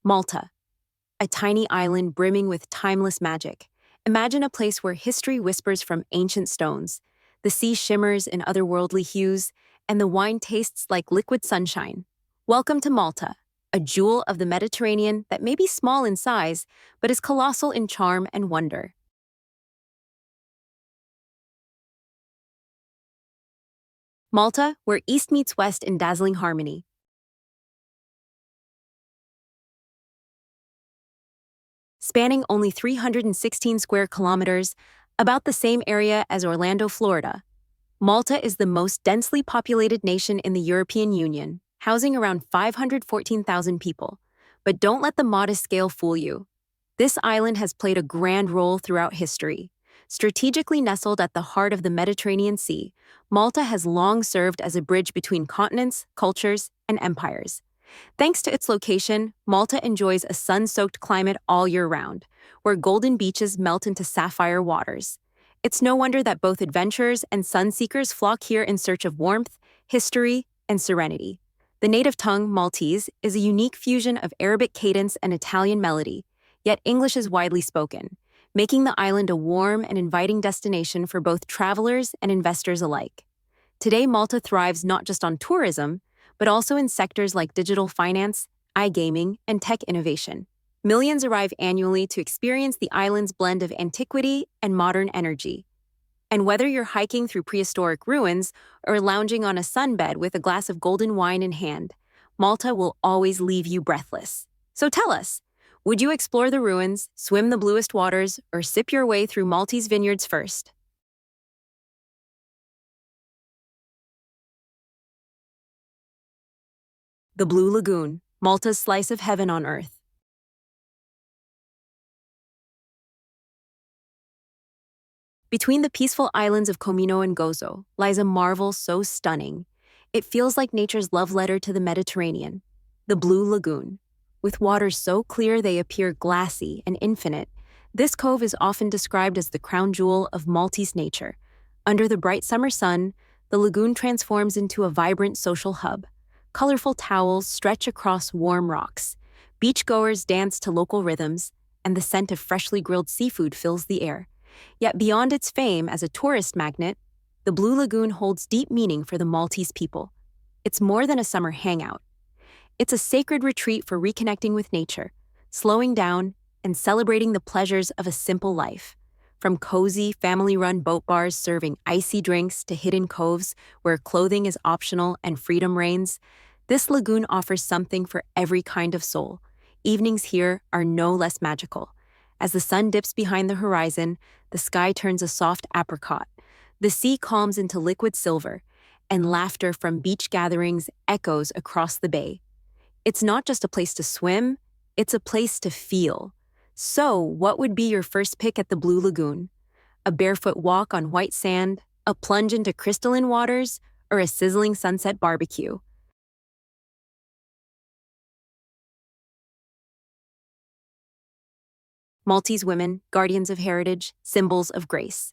Malta, a tiny island brimming with timeless magic. Imagine a place where history whispers from ancient stones, the sea shimmers in otherworldly hues, and the wine tastes like liquid sunshine. Welcome to Malta, a jewel of the Mediterranean that may be small in size, but is colossal in charm and wonder. Malta, where east meets west in dazzling harmony. Spanning only 316 square kilometers, about the same area as Orlando, Florida, Malta is the most densely populated nation in the European Union, housing around 514,000 people. But don't let the modest scale fool you. This island has played a grand role throughout history. Strategically nestled at the heart of the Mediterranean Sea, Malta has long served as a bridge between continents, cultures, and empires. Thanks to its location, Malta enjoys a sun-soaked climate all year round, where golden beaches melt into sapphire waters. It's no wonder that both adventurers and sun-seekers flock here in search of warmth, history, and serenity. The native tongue, Maltese, is a unique fusion of Arabic cadence and Italian melody, yet English is widely spoken, making the island a warm and inviting destination for both travelers and investors alike. Today, Malta thrives not just on tourism, but also in sectors like digital finance, iGaming, and tech innovation. Millions arrive annually to experience the island's blend of antiquity and modern energy. And whether you're hiking through prehistoric ruins or lounging on a sunbed with a glass of golden wine in hand, Malta will always leave you breathless. So tell us, would you explore the ruins, swim the bluest waters, or sip your way through Maltese vineyards first? The Blue Lagoon, Malta's slice of heaven on earth. Between the peaceful islands of Comino and Gozo lies a marvel so stunning, it feels like nature's love letter to the Mediterranean, the Blue Lagoon. With waters so clear they appear glassy and infinite, this cove is often described as the crown jewel of Maltese nature. Under the bright summer sun, the lagoon transforms into a vibrant social hub. Colorful towels stretch across warm rocks, beachgoers dance to local rhythms, and the scent of freshly grilled seafood fills the air. Yet beyond its fame as a tourist magnet, the Blue Lagoon holds deep meaning for the Maltese people. It's more than a summer hangout. It's a sacred retreat for reconnecting with nature, slowing down, and celebrating the pleasures of a simple life. From cozy, family-run boat bars serving icy drinks to hidden coves where clothing is optional and freedom reigns, this lagoon offers something for every kind of soul. Evenings here are no less magical. As the sun dips behind the horizon, the sky turns a soft apricot. The sea calms into liquid silver, and laughter from beach gatherings echoes across the bay. It's not just a place to swim, it's a place to feel. So, what would be your first pick at the Blue Lagoon? A barefoot walk on white sand, a plunge into crystalline waters, or a sizzling sunset barbecue? Maltese women, guardians of heritage, symbols of grace.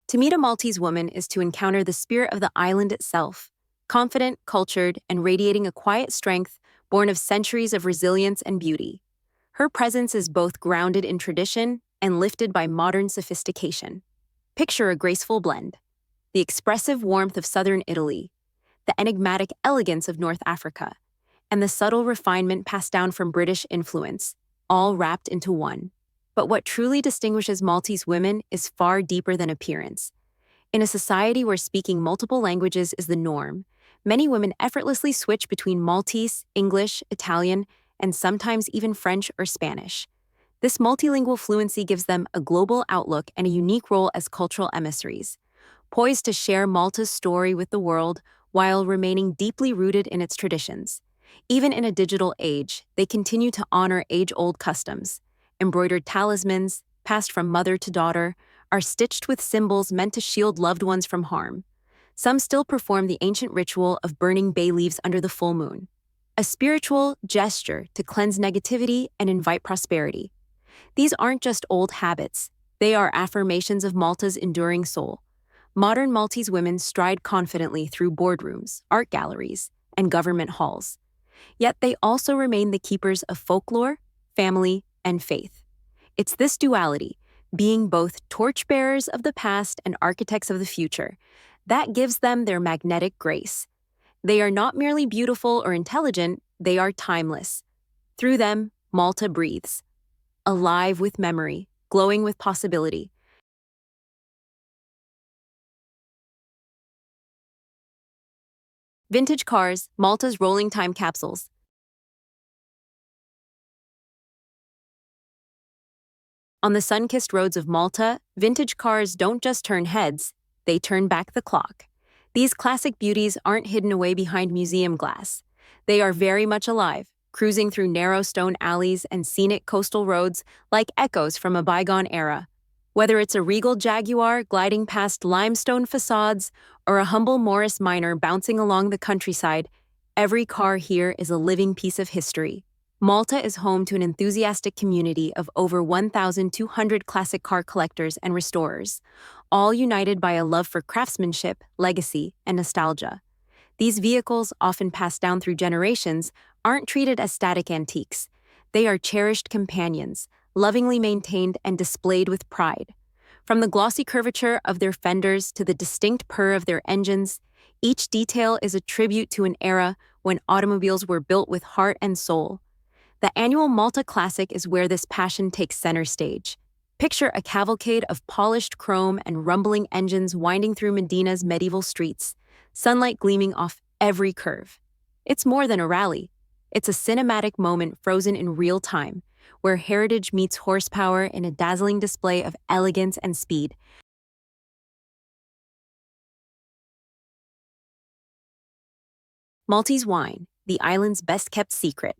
To meet a Maltese woman is to encounter the spirit of the island itself, confident, cultured, and radiating a quiet strength born of centuries of resilience and beauty. Her presence is both grounded in tradition and lifted by modern sophistication. Picture a graceful blend: the expressive warmth of southern Italy, the enigmatic elegance of North Africa, and the subtle refinement passed down from British influence, all wrapped into one. But what truly distinguishes Maltese women is far deeper than appearance. In a society where speaking multiple languages is the norm, many women effortlessly switch between Maltese, English, Italian, and sometimes even French or Spanish. This multilingual fluency gives them a global outlook and a unique role as cultural emissaries, poised to share Malta's story with the world while remaining deeply rooted in its traditions. Even in a digital age, they continue to honor age-old customs. Embroidered talismans, passed from mother to daughter, are stitched with symbols meant to shield loved ones from harm. Some still perform the ancient ritual of burning bay leaves under the full moon, a spiritual gesture to cleanse negativity and invite prosperity. These aren't just old habits, they are affirmations of Malta's enduring soul. Modern Maltese women stride confidently through boardrooms, art galleries, and government halls. Yet they also remain the keepers of folklore, family, and faith. It's this duality, being both torchbearers of the past and architects of the future, that gives them their magnetic grace. They are not merely beautiful or intelligent, they are timeless. Through them, Malta breathes, alive with memory, glowing with possibility. Vintage cars, Malta's rolling time capsules. On the sun-kissed roads of Malta, vintage cars don't just turn heads, they turn back the clock. These classic beauties aren't hidden away behind museum glass. They are very much alive, cruising through narrow stone alleys and scenic coastal roads like echoes from a bygone era. Whether it's a regal Jaguar gliding past limestone facades or a humble Morris Minor bouncing along the countryside, every car here is a living piece of history. Malta is home to an enthusiastic community of over 1,200 classic car collectors and restorers, all united by a love for craftsmanship, legacy, and nostalgia. These vehicles, often passed down through generations, aren't treated as static antiques. They are cherished companions, lovingly maintained and displayed with pride. From the glossy curvature of their fenders to the distinct purr of their engines, each detail is a tribute to an era when automobiles were built with heart and soul. The annual Malta Classic is where this passion takes center stage. Picture a cavalcade of polished chrome and rumbling engines winding through Medina's medieval streets, sunlight gleaming off every curve. It's more than a rally. It's a cinematic moment frozen in real time, where heritage meets horsepower in a dazzling display of elegance and speed. Maltese Wine, the island's best-kept secret.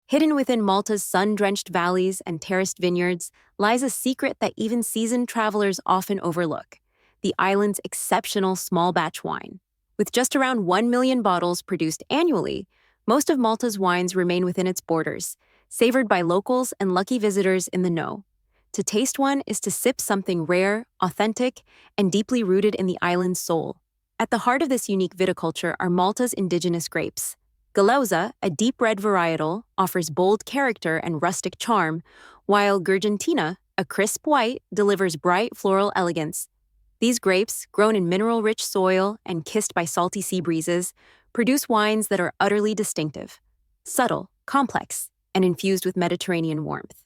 Hidden within Malta's sun-drenched valleys and terraced vineyards lies a secret that even seasoned travelers often overlook: the island's exceptional small-batch wine. With just around 1 million bottles produced annually, most of Malta's wines remain within its borders, savored by locals and lucky visitors in the know. To taste one is to sip something rare, authentic, and deeply rooted in the island's soul. At the heart of this unique viticulture are Malta's indigenous grapes. Gozo, a deep red varietal, offers bold character and rustic charm, while Gurgentina, a crisp white, delivers bright floral elegance. These grapes, grown in mineral-rich soil and kissed by salty sea breezes, produce wines that are utterly distinctive, subtle, complex, and infused with Mediterranean warmth.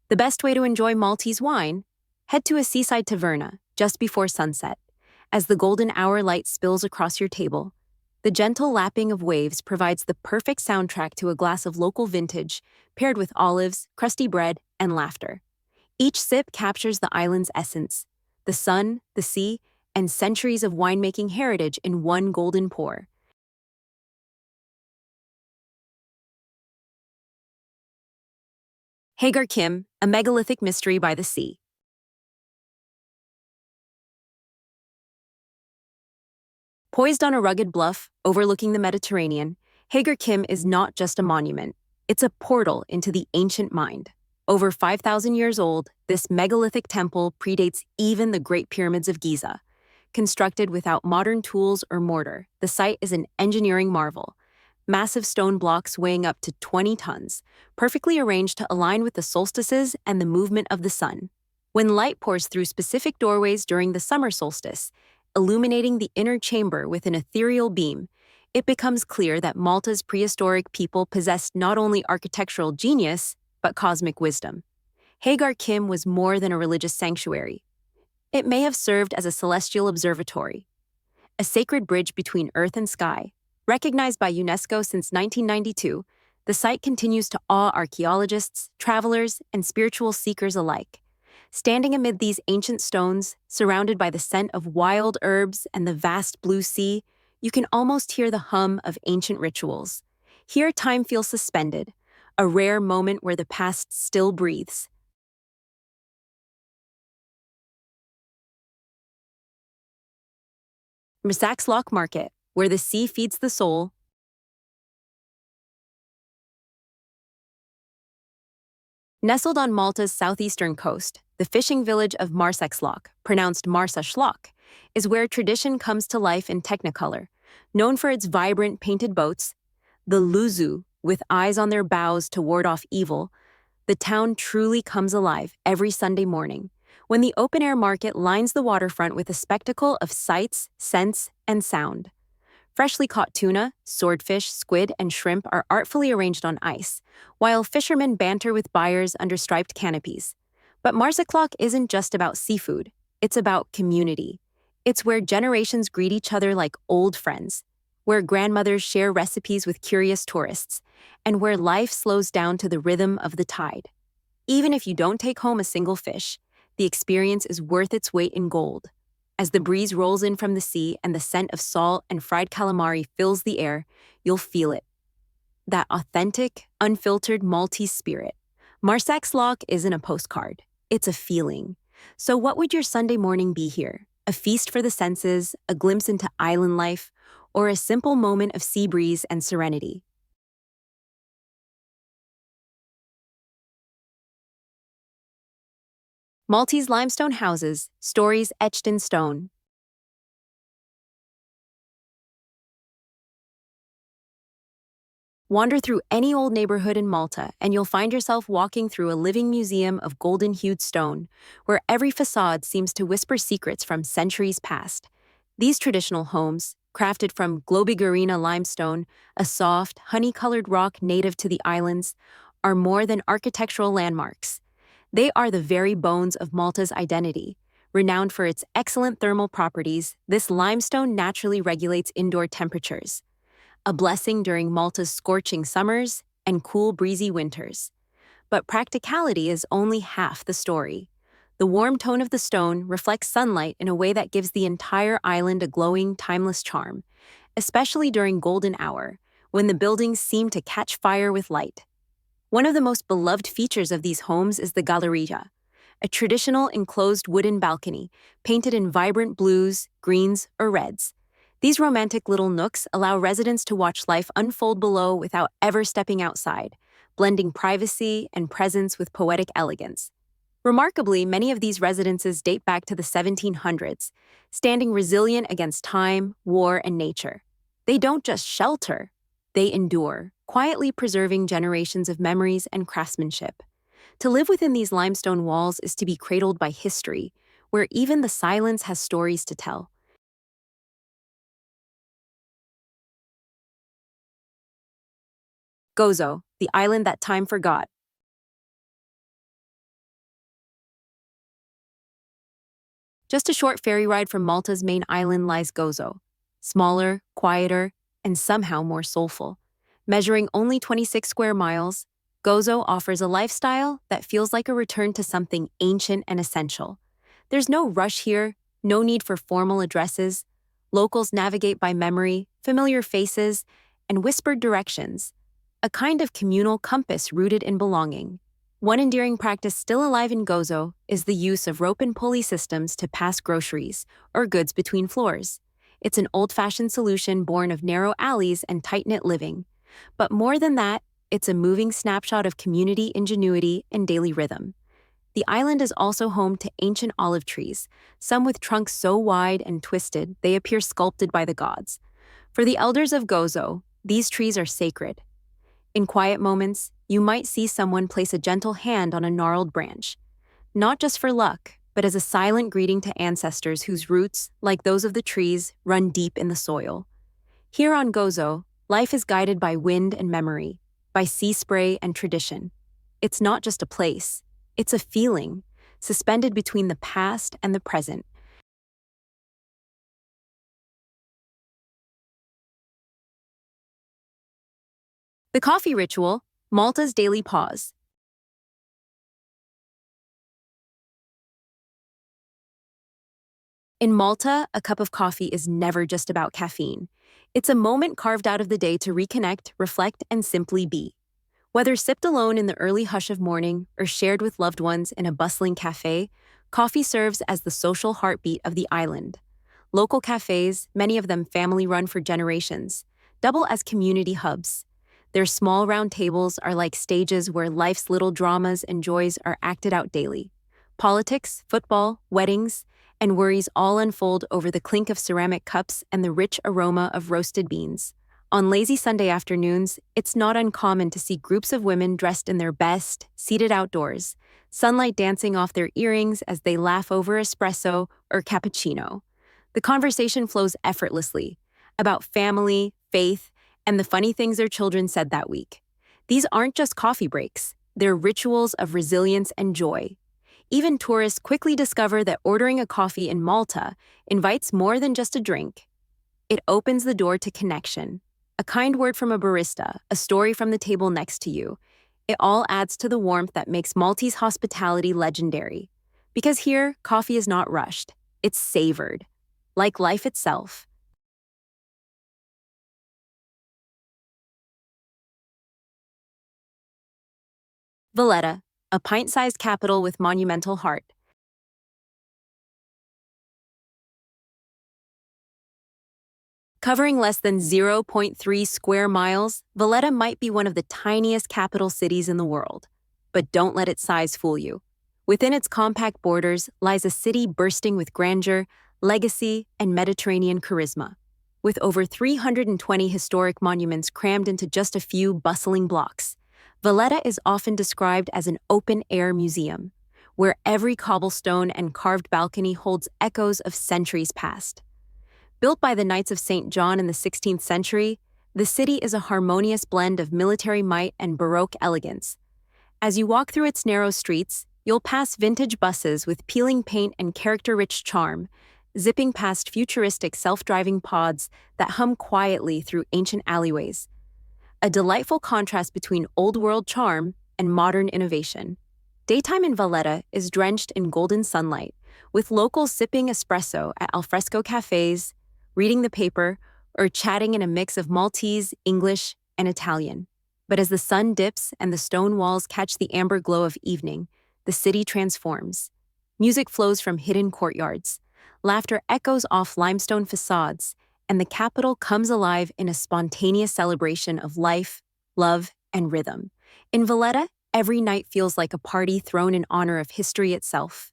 The best way to enjoy Maltese wine? Head to a seaside taverna just before sunset. As the golden hour light spills across your table, the gentle lapping of waves provides the perfect soundtrack to a glass of local vintage, paired with olives, crusty bread, and laughter. Each sip captures the island's essence: the sun, the sea, and centuries of winemaking heritage in one golden pour. Ḥaġar Qim, a megalithic mystery by the sea. Poised on a rugged bluff overlooking the Mediterranean, Ḥaġar Qim is not just a monument. It's a portal into the ancient mind. Over 5,000 years old, this megalithic temple predates even the Great Pyramids of Giza. Constructed without modern tools or mortar, the site is an engineering marvel. Massive stone blocks weighing up to 20 tons, perfectly arranged to align with the solstices and the movement of the sun. When light pours through specific doorways during the summer solstice, illuminating the inner chamber with an ethereal beam, it becomes clear that Malta's prehistoric people possessed not only architectural genius, but cosmic wisdom. Ḥaġar Qim was more than a religious sanctuary. It may have served as a celestial observatory, a sacred bridge between earth and sky. Recognized by UNESCO since 1992, the site continues to awe archaeologists, travelers, and spiritual seekers alike. Standing amid these ancient stones, surrounded by the scent of wild herbs and the vast blue sea, you can almost hear the hum of ancient rituals. Here, time feels suspended, a rare moment where the past still breathes. Marsaxlokk Market, where the sea feeds the soul. Nestled on Malta's southeastern coast, the fishing village of Marsaxlokk, pronounced Marsaxlokk, is where tradition comes to life in Technicolor. Known for its vibrant painted boats, the luzu, with eyes on their bows to ward off evil, the town truly comes alive every Sunday morning, when the open-air market lines the waterfront with a spectacle of sights, scents, and sound. Freshly caught tuna, swordfish, squid, and shrimp are artfully arranged on ice, while fishermen banter with buyers under striped canopies. But Marsaxlokk isn't just about seafood, it's about community. It's where generations greet each other like old friends, where grandmothers share recipes with curious tourists, and where life slows down to the rhythm of the tide. Even if you don't take home a single fish, the experience is worth its weight in gold. As the breeze rolls in from the sea and the scent of salt and fried calamari fills the air, you'll feel it. That authentic, unfiltered Maltese spirit. Marsaxlokk isn't a postcard, it's a feeling. So what would your Sunday morning be here? A feast for the senses, a glimpse into island life, or a simple moment of sea breeze and serenity? Maltese limestone houses, stories etched in stone. Wander through any old neighborhood in Malta, and you'll find yourself walking through a living museum of golden-hued stone, where every facade seems to whisper secrets from centuries past. These traditional homes, crafted from Globigerina limestone, a soft, honey-colored rock native to the islands, are more than architectural landmarks. They are the very bones of Malta's identity. Renowned for its excellent thermal properties, this limestone naturally regulates indoor temperatures, a blessing during Malta's scorching summers and cool, breezy winters. But practicality is only half the story. The warm tone of the stone reflects sunlight in a way that gives the entire island a glowing, timeless charm, especially during golden hour, when the buildings seem to catch fire with light. One of the most beloved features of these homes is the galleria, a traditional enclosed wooden balcony painted in vibrant blues, greens, or reds. These romantic little nooks allow residents to watch life unfold below without ever stepping outside, blending privacy and presence with poetic elegance. Remarkably, many of these residences date back to the 1700s, standing resilient against time, war, and nature. They don't just shelter, they endure, quietly preserving generations of memories and craftsmanship. To live within these limestone walls is to be cradled by history, where even the silence has stories to tell. Gozo, the island that time forgot. Just a short ferry ride from Malta's main island lies Gozo. Smaller, quieter, and somehow more soulful. Measuring only 26 square miles, Gozo offers a lifestyle that feels like a return to something ancient and essential. There's no rush here, no need for formal addresses. Locals navigate by memory, familiar faces, and whispered directions, a kind of communal compass rooted in belonging. One endearing practice still alive in Gozo is the use of rope and pulley systems to pass groceries or goods between floors. It's an old-fashioned solution born of narrow alleys and tight-knit living. But more than that, it's a moving snapshot of community ingenuity and daily rhythm. The island is also home to ancient olive trees, some with trunks so wide and twisted they appear sculpted by the gods. For the elders of Gozo, these trees are sacred. In quiet moments, you might see someone place a gentle hand on a gnarled branch, not just for luck, but as a silent greeting to ancestors whose roots, like those of the trees, run deep in the soil. Here on Gozo, life is guided by wind and memory, by sea spray and tradition. It's not just a place, it's a feeling, suspended between the past and the present. The coffee ritual, Malta's daily pause. In Malta, a cup of coffee is never just about caffeine. It's a moment carved out of the day to reconnect, reflect, and simply be. Whether sipped alone in the early hush of morning or shared with loved ones in a bustling cafe, coffee serves as the social heartbeat of the island. Local cafes, many of them family-run for generations, double as community hubs. Their small round tables are like stages where life's little dramas and joys are acted out daily. Politics, football, weddings, and worries all unfold over the clink of ceramic cups and the rich aroma of roasted beans. On lazy Sunday afternoons, it's not uncommon to see groups of women dressed in their best, seated outdoors, sunlight dancing off their earrings as they laugh over espresso or cappuccino. The conversation flows effortlessly about family, faith, and the funny things their children said that week. These aren't just coffee breaks, they're rituals of resilience and joy. Even tourists quickly discover that ordering a coffee in Malta invites more than just a drink. It opens the door to connection. A kind word from a barista, a story from the table next to you. It all adds to the warmth that makes Maltese hospitality legendary. Because here, coffee is not rushed, it's savored, like life itself. Valletta, a pint-sized capital with monumental heart. Covering less than 0.3 square miles, Valletta might be one of the tiniest capital cities in the world. But don't let its size fool you. Within its compact borders lies a city bursting with grandeur, legacy, and Mediterranean charisma. With over 320 historic monuments crammed into just a few bustling blocks, Valletta is often described as an open-air museum, where every cobblestone and carved balcony holds echoes of centuries past. Built by the Knights of St. John in the 16th century, the city is a harmonious blend of military might and Baroque elegance. As you walk through its narrow streets, you'll pass vintage buses with peeling paint and character-rich charm, zipping past futuristic self-driving pods that hum quietly through ancient alleyways. A delightful contrast between old-world charm and modern innovation. Daytime in Valletta is drenched in golden sunlight, with locals sipping espresso at alfresco cafes, reading the paper, or chatting in a mix of Maltese, English, and Italian. But as the sun dips and the stone walls catch the amber glow of evening, the city transforms. Music flows from hidden courtyards, laughter echoes off limestone facades, and the capital comes alive in a spontaneous celebration of life, love, and rhythm. In Valletta, every night feels like a party thrown in honor of history itself.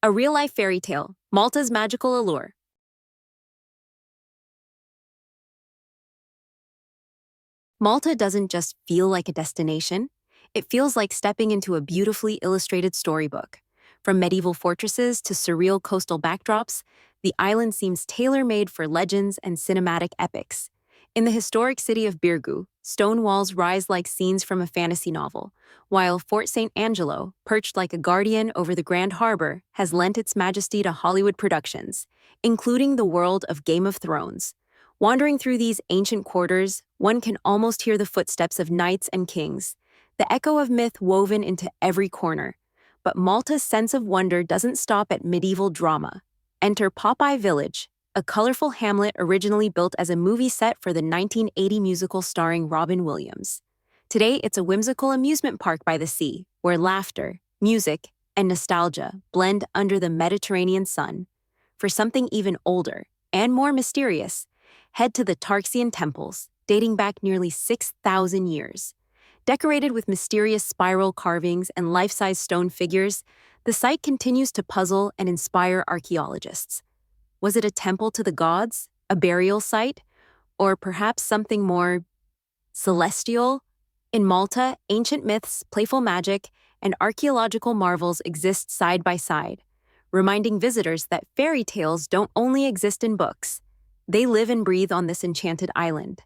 A real-life fairy tale, Malta's magical allure. Malta doesn't just feel like a destination, it feels like stepping into a beautifully illustrated storybook. From medieval fortresses to surreal coastal backdrops, the island seems tailor-made for legends and cinematic epics. In the historic city of Birgu, stone walls rise like scenes from a fantasy novel, while Fort St. Angelo, perched like a guardian over the Grand Harbor, has lent its majesty to Hollywood productions, including the world of Game of Thrones. Wandering through these ancient quarters, one can almost hear the footsteps of knights and kings, the echo of myth woven into every corner. But Malta's sense of wonder doesn't stop at medieval drama. Enter Popeye Village, a colorful hamlet originally built as a movie set for the 1980 musical starring Robin Williams. Today, it's a whimsical amusement park by the sea, where laughter, music, and nostalgia blend under the Mediterranean sun. For something even older and more mysterious, head to the Tarxian temples, dating back nearly 6,000 years. Decorated with mysterious spiral carvings and life-size stone figures, the site continues to puzzle and inspire archaeologists. Was it a temple to the gods, a burial site, or perhaps something more celestial? In Malta, ancient myths, playful magic, and archaeological marvels exist side by side, reminding visitors that fairy tales don't only exist in books. They live and breathe on this enchanted island.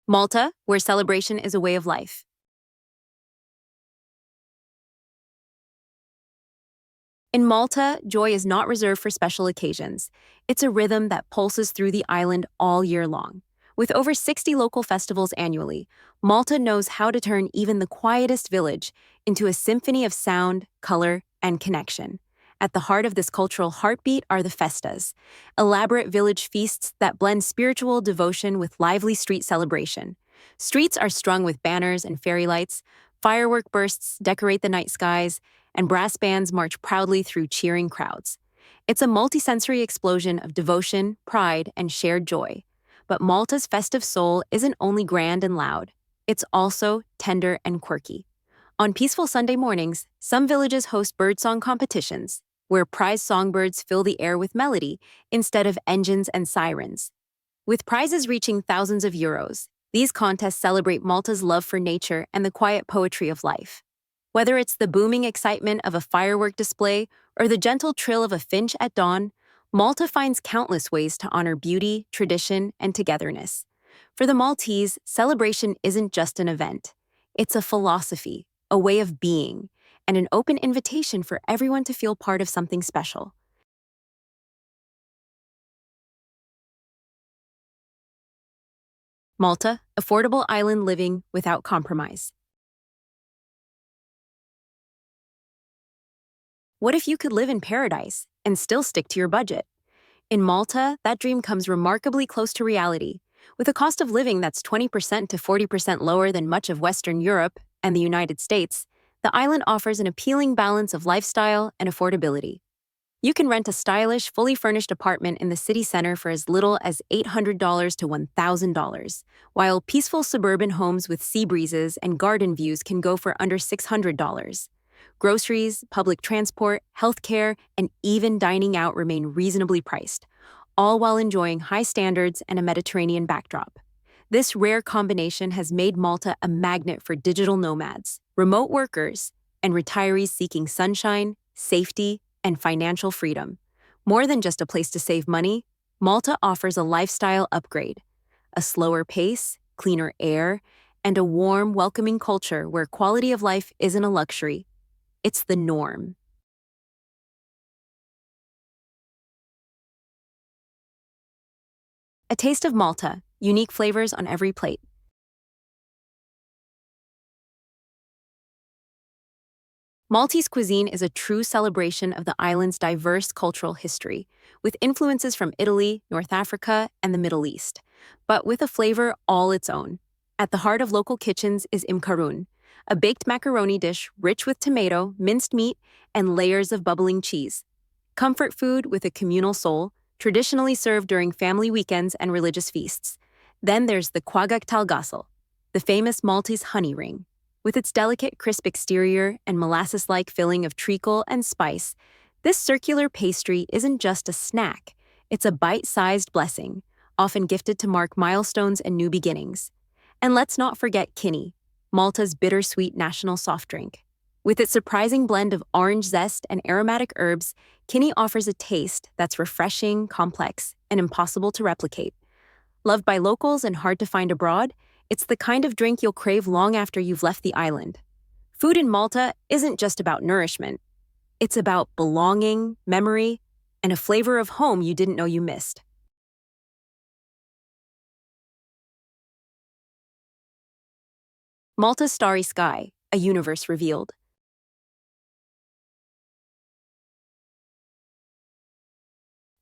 Malta, where celebration is a way of life. In Malta, joy is not reserved for special occasions. It's a rhythm that pulses through the island all year long. With over 60 local festivals annually, Malta knows how to turn even the quietest village into a symphony of sound, color, and connection. At the heart of this cultural heartbeat are the festas, elaborate village feasts that blend spiritual devotion with lively street celebration. Streets are strung with banners and fairy lights, Firework bursts decorate the night skies, and brass bands march proudly through cheering crowds. It's a multisensory explosion of devotion, pride, and shared joy. But Malta's festive soul isn't only grand and loud, it's also tender and quirky. On peaceful Sunday mornings, some villages host birdsong competitions, where prize songbirds fill the air with melody instead of engines and sirens. With prizes reaching thousands of euros, these contests celebrate Malta's love for nature and the quiet poetry of life. Whether it's the booming excitement of a firework display or the gentle trill of a finch at dawn, Malta finds countless ways to honor beauty, tradition, and togetherness. For the Maltese, celebration isn't just an event. It's a philosophy, a way of being, and an open invitation for everyone to feel part of something special. Malta, affordable island living without compromise. What if you could live in paradise and still stick to your budget? In Malta, that dream comes remarkably close to reality, with a cost of living that's 20% to 40% lower than much of Western Europe and the United States. The island offers an appealing balance of lifestyle and affordability. You can rent a stylish, fully furnished apartment in the city center for as little as $800 to $1,000, while peaceful suburban homes with sea breezes and garden views can go for under $600. Groceries, public transport, healthcare, and even dining out remain reasonably priced, all while enjoying high standards and a Mediterranean backdrop. This rare combination has made Malta a magnet for digital nomads, remote workers, and retirees seeking sunshine, safety, and financial freedom. More than just a place to save money, Malta offers a lifestyle upgrade, a slower pace, cleaner air, and a warm, welcoming culture where quality of life isn't a luxury, it's the norm. A taste of Malta, unique flavors on every plate. Maltese cuisine is a true celebration of the island's diverse cultural history, with influences from Italy, North Africa, and the Middle East, but with a flavor all its own. At the heart of local kitchens is imkarun, a baked macaroni dish rich with tomato, minced meat, and layers of bubbling cheese. Comfort food with a communal soul, traditionally served during family weekends and religious feasts. Then there's the kwagak talgasal, the famous Maltese honey ring. With its delicate, crisp exterior and molasses-like filling of treacle and spice, this circular pastry isn't just a snack, it's a bite-sized blessing, often gifted to mark milestones and new beginnings. And let's not forget Kinnie, Malta's bittersweet national soft drink. With its surprising blend of orange zest and aromatic herbs, Kinnie offers a taste that's refreshing, complex, and impossible to replicate. Loved by locals and hard to find abroad, it's the kind of drink you'll crave long after you've left the island. Food in Malta isn't just about nourishment. It's about belonging, memory, and a flavor of home you didn't know you missed. Malta's starry sky, a universe revealed.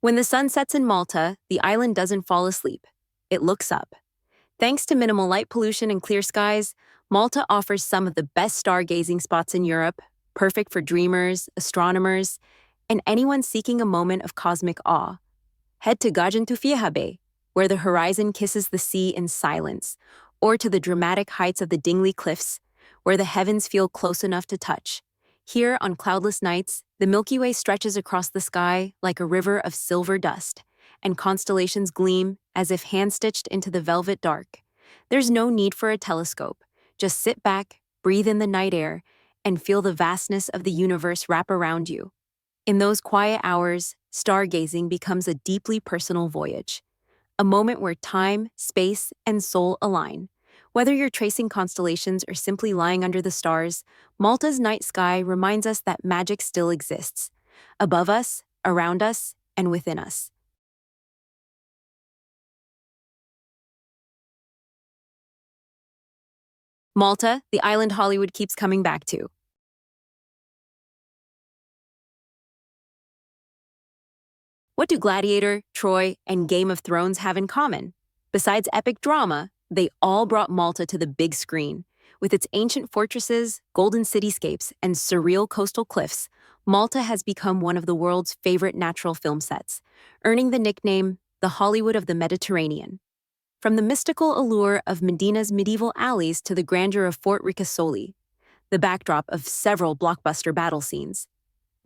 When the sun sets in Malta, the island doesn't fall asleep. It looks up. Thanks to minimal light pollution and clear skies, Malta offers some of the best stargazing spots in Europe, perfect for dreamers, astronomers, and anyone seeking a moment of cosmic awe. Head to Gajantufiha Bay, where the horizon kisses the sea in silence, or to the dramatic heights of the Dingley Cliffs, where the heavens feel close enough to touch. Here, on cloudless nights, the Milky Way stretches across the sky like a river of silver dust, and constellations gleam as if hand-stitched into the velvet dark. There's no need for a telescope. Just sit back, breathe in the night air, and feel the vastness of the universe wrap around you. In those quiet hours, stargazing becomes a deeply personal voyage, a moment where time, space, and soul align. Whether you're tracing constellations or simply lying under the stars, Malta's night sky reminds us that magic still exists, above us, around us, and within us. Malta, the island Hollywood keeps coming back to. What do Gladiator, Troy, and Game of Thrones have in common? Besides epic drama, they all brought Malta to the big screen, With its ancient fortresses, golden cityscapes, and surreal coastal cliffs, Malta has become one of the world's favorite natural film sets, earning the nickname the Hollywood of the Mediterranean. From the mystical allure of Medina's medieval alleys to the grandeur of Fort Ricasoli, the backdrop of several blockbuster battle scenes,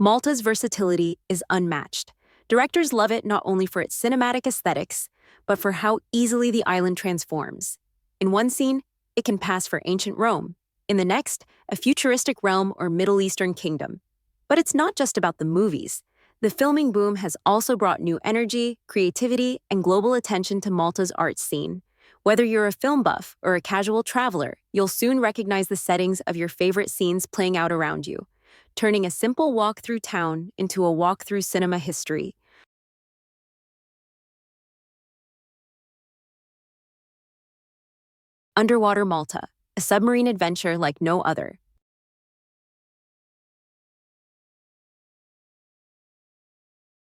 Malta's versatility is unmatched. Directors love it not only for its cinematic aesthetics, but for how easily the island transforms. In one scene, it can pass for ancient Rome. In the next, a futuristic realm or Middle Eastern kingdom. But it's not just about the movies. The filming boom has also brought new energy, creativity, and global attention to Malta's art scene. Whether you're a film buff or a casual traveler, you'll soon recognize the settings of your favorite scenes playing out around you, turning a simple walk through town into a walk through cinema history. Underwater Malta, a submarine adventure like no other.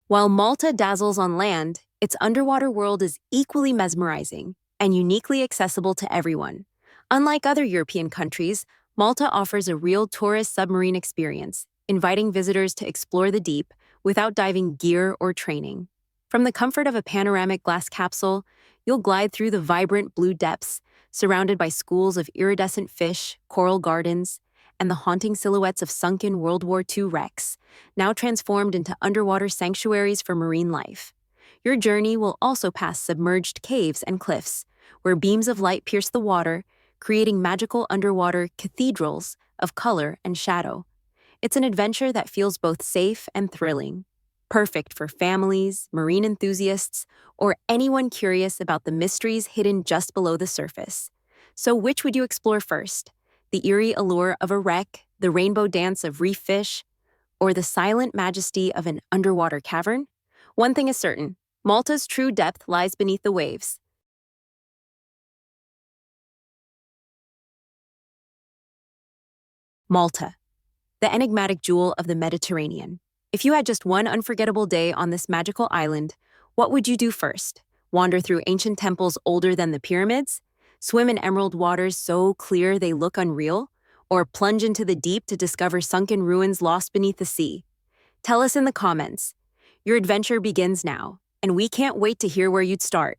While Malta dazzles on land, its underwater world is equally mesmerizing and uniquely accessible to everyone. Unlike other European countries, Malta offers a real tourist submarine experience, inviting visitors to explore the deep without diving gear or training. From the comfort of a panoramic glass capsule, you'll glide through the vibrant blue depths, surrounded by schools of iridescent fish, coral gardens, and the haunting silhouettes of sunken World War II wrecks, now transformed into underwater sanctuaries for marine life. Your journey will also pass submerged caves and cliffs, where beams of light pierce the water, creating magical underwater cathedrals of color and shadow. It's an adventure that feels both safe and thrilling, perfect for families, marine enthusiasts, or anyone curious about the mysteries hidden just below the surface. So which would you explore first? The eerie allure of a wreck, the rainbow dance of reef fish, or the silent majesty of an underwater cavern? One thing is certain, Malta's true depth lies beneath the waves. Malta, the enigmatic jewel of the Mediterranean. If you had just one unforgettable day on this magical island, what would you do first? Wander through ancient temples older than the pyramids? Swim in emerald waters so clear they look unreal? Or plunge into the deep to discover sunken ruins lost beneath the sea? Tell us in the comments. Your adventure begins now, and we can't wait to hear where you'd start.